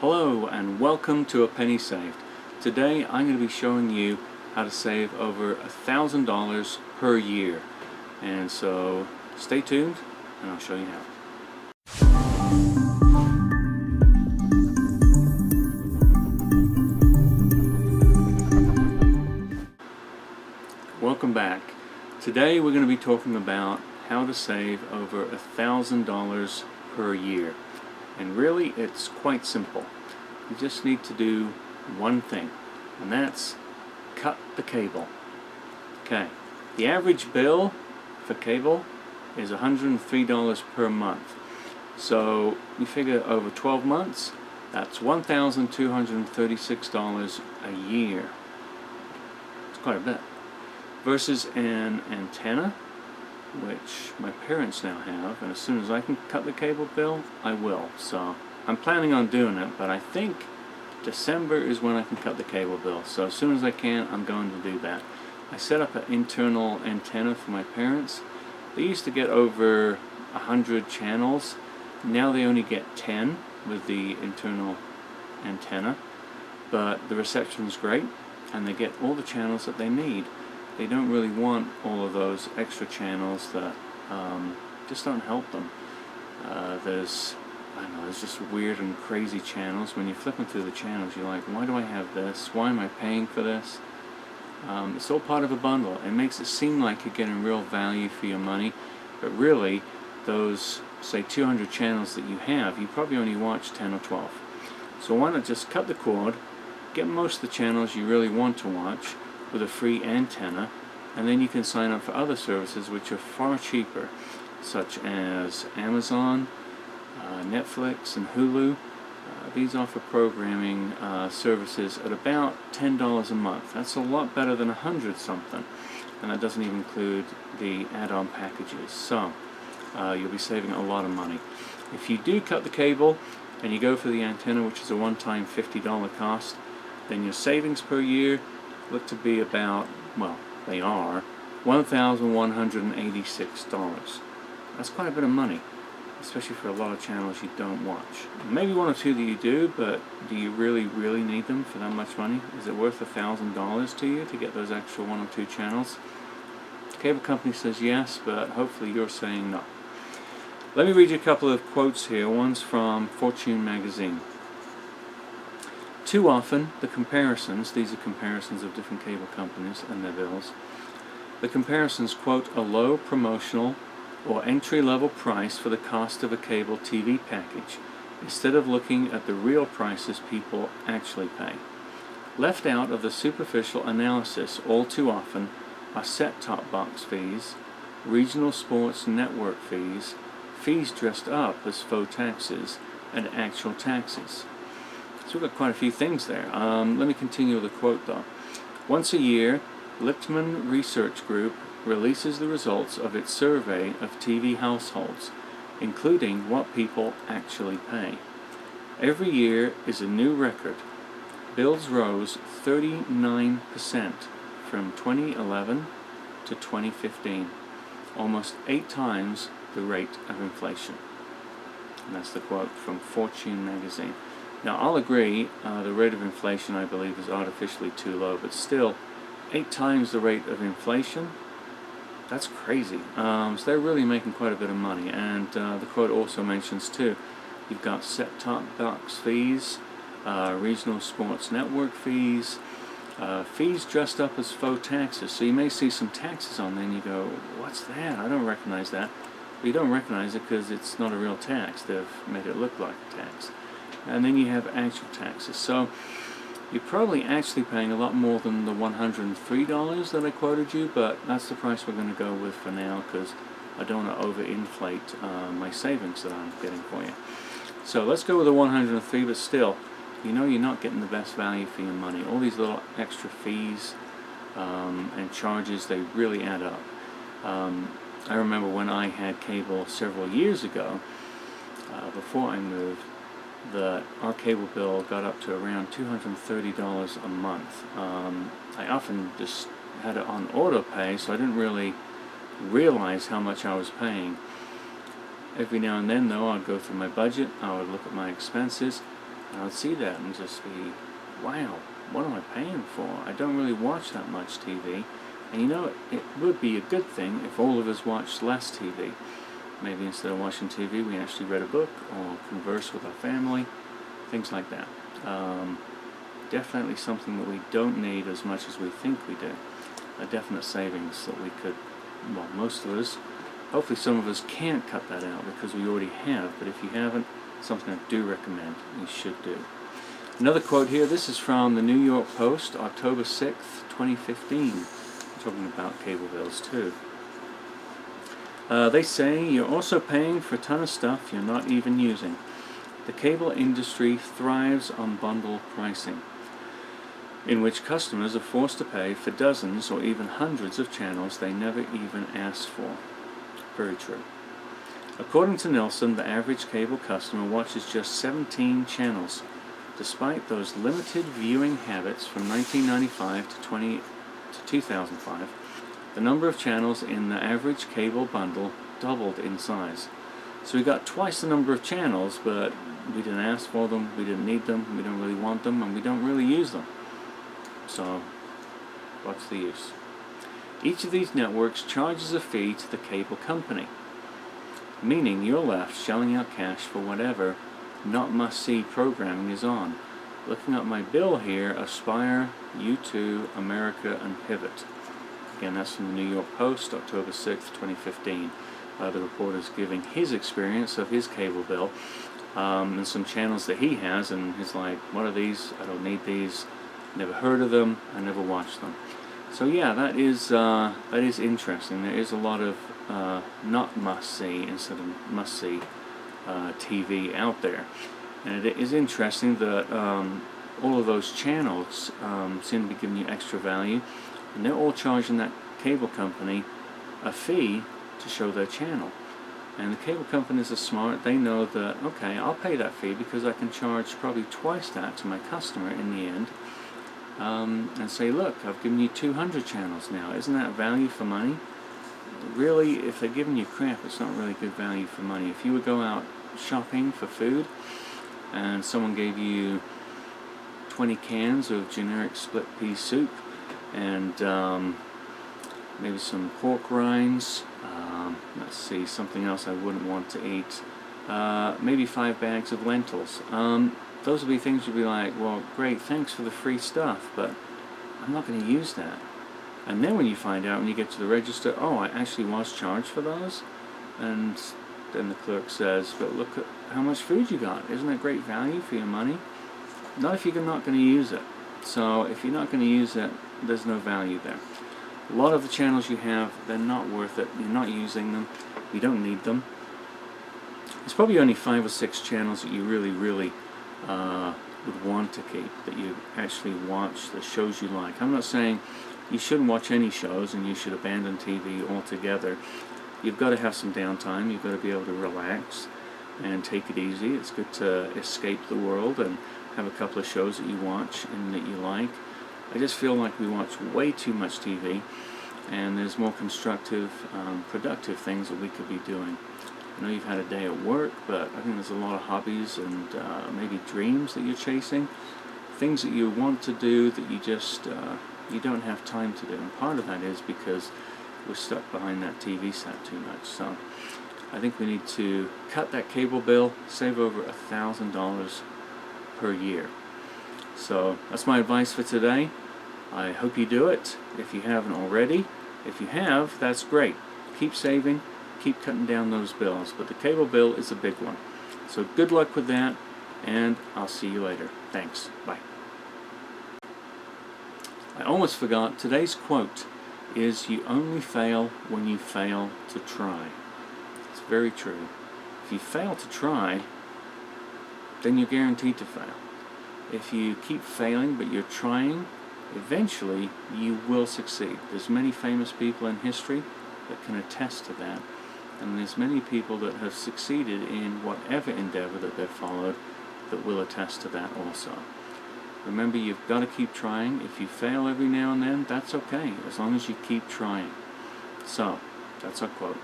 Hello and welcome to A Penny Saved. Today I'm going to be showing you how to save over $1,000 per year. And so stay tuned and I'll show you how. Welcome back. Today we're going to be talking about how to save over $1,000 per year. And really it's quite simple. You just need to do one thing, and that's cut the cable. Okay, the average bill for cable is $103 per month. So you figure over 12 months, that's $1,236 a year. It's quite a bit. Versus an antenna, which my parents now have, and as soon as I can cut the cable bill, I will. So I'm planning on doing it, but I think December is when I can cut the cable bill. So as soon as I can, I'm going to do that. I set up an internal antenna for my parents. They used to get over 100 channels. Now they only get 10 with the internal antenna, but the reception's great and they get all the channels that they need. They don't really want all of those extra channels that just don't help them. There's just weird and crazy channels. When you're flipping through the channels, you're like, why do I have this? Why am I paying for this? It's all part of a bundle. It makes it seem like you're getting real value for your money, but really, those, say, 200 channels that you have, you probably only watch 10 or 12. So why not just cut the cord, get most of the channels you really want to watch with a free antenna, and then you can sign up for other services which are far cheaper, such as Amazon, Netflix, and Hulu. These offer programming services at about $10 a month. That's a lot better than 100 something, and that doesn't even include the add-on packages. So you'll be saving a lot of money. If you do cut the cable and you go for the antenna, which is a one-time $50 cost, then your savings per year look to be about, well, they are $1,186. That's quite a bit of money, especially for a lot of channels you don't watch. Maybe one or two that you do, but do you really need them for that much money? Is it worth $1,000 to you to get those extra one or two channels? The cable company says yes, but hopefully you're saying no. Let me read you a couple of quotes here. One's from Fortune magazine. Too often, the comparisons, these are comparisons of different cable companies and their bills, the comparisons quote a low promotional or entry-level price for the cost of a cable TV package, instead of looking at the real prices people actually pay. Left out of the superficial analysis all too often are set-top box fees, regional sports network fees, fees dressed up as faux taxes, and actual taxes. So we've got quite a few things there. Let me continue with a quote though. Once a year, Lichtman Research Group releases the results of its survey of TV households, including what people actually pay. Every year is a new record. Bills rose 39% from 2011 to 2015, almost 8 times the rate of inflation. And that's the quote from Fortune magazine. Now I'll agree, the rate of inflation I believe is artificially too low, but still 8 times the rate of inflation, that's crazy. So they're really making quite a bit of money. And the quote also mentions too, you've got set-top box fees, regional sports network fees, fees dressed up as faux taxes. So you may see some taxes on there and you go, what's that? I don't recognize that. But you don't recognize it because it's not a real tax. They've made it look like a tax. And then you have actual taxes. So you're probably actually paying a lot more than the $103 that I quoted you, but that's the price we're going to go with for now because I don't want to overinflate my savings that I'm getting for you. So let's go with the 103, but still, you know you're not getting the best value for your money. All these little extra fees and charges, they really add up. I remember when I had cable several years ago, before I moved, that our cable bill got up to around $230 a month. I often just had it on auto pay, so I didn't really realize how much I was paying. Every now and then though, I'd go through my budget, I would look at my expenses, And I would see that and just be, wow, what am I paying for? I don't really watch that much TV. And you know, it would be a good thing if all of us watched less TV. Maybe instead of watching TV, we actually read a book or conversed with our family, things like that. Definitely something that we don't need as much as we think we do. A definite savings that we could, well, most of us, hopefully some of us can't cut that out because we already have, but if you haven't, something I do recommend you should do. Another quote here, this is from the New York Post, October 6th, 2015. We're talking about cable bills too. They say you're also paying for a ton of stuff you're not even using. The cable industry thrives on bundle pricing, in which customers are forced to pay for dozens or even hundreds of channels they never even asked for. Very true. According to Nielsen, the average cable customer watches just 17 channels. Despite those limited viewing habits from 1995 to 2005, the number of channels in the average cable bundle doubled in size. So we got twice the number of channels, but we didn't ask for them, we didn't need them, we don't really want them, and we don't really use them. So, what's the use? Each of these networks charges a fee to the cable company, meaning you're left shelling out cash for whatever not must-see programming is on. Looking at my bill here, Aspire, U2, America, and Pivot. Again, that's from the New York Post, October 6th, 2015. The reporter's giving his experience of his cable bill and some channels that he has, and he's like, what are these? I don't need these. Never heard of them. I never watched them. So yeah, that is interesting. There is a lot of not must-see instead of must-see TV out there, and it is interesting that all of those channels seem to be giving you extra value, and they're all charging that cable company a fee to show their channel. And the cable companies are smart. They know that, okay, I'll pay that fee because I can charge probably twice that to my customer in the end, and say, look, I've given you 200 channels now. Isn't that value for money? Really, if they're giving you crap, it's not really good value for money. If you would go out shopping for food and someone gave you 20 cans of generic split pea soup and maybe some pork rinds, let's see, something else I wouldn't want to eat, maybe 5 bags of lentils. Those would be things you'd be like, well, great, thanks for the free stuff, but I'm not going to use that. And then when you find out, when you get to the register, oh, I actually was charged for those, and then the clerk says, but look at how much food you got. Isn't that great value for your money? Not if you're not going to use it. So if you're not going to use it, there's no value there. A lot of the channels you have, they're not worth it. You're not using them. You don't need them. There's probably only 5 or 6 channels that you really would want to keep, that you actually watch, the shows you like. I'm not saying you shouldn't watch any shows and you should abandon TV altogether. You've got to have some downtime. You've got to be able to relax and take it easy. It's good to escape the world and have a couple of shows that you watch and that you like. I just feel like we watch way too much TV, and there's more constructive, productive things that we could be doing. I know you've had a day at work, but I think there's a lot of hobbies and maybe dreams that you're chasing, things that you want to do that you just you don't have time to do. And part of that is because we're stuck behind that TV set too much. So I think we need to cut that cable bill, save over $1,000 per year. So that's my advice for today. I hope you do it if you haven't already. If you have, that's great. Keep saving, keep cutting down those bills. But the cable bill is a big one. So good luck with that, and I'll see you later. Thanks. Bye. I almost forgot, today's quote is, you only fail when you fail to try. It's very true. If you fail to try, then you're guaranteed to fail. If you keep failing but you're trying, eventually you will succeed. There's many famous people in history that can attest to that, and there's many people that have succeeded in whatever endeavor that they've followed that will attest to that also. Remember, you've got to keep trying. If you fail every now and then, that's okay, as long as you keep trying. So, that's our quote.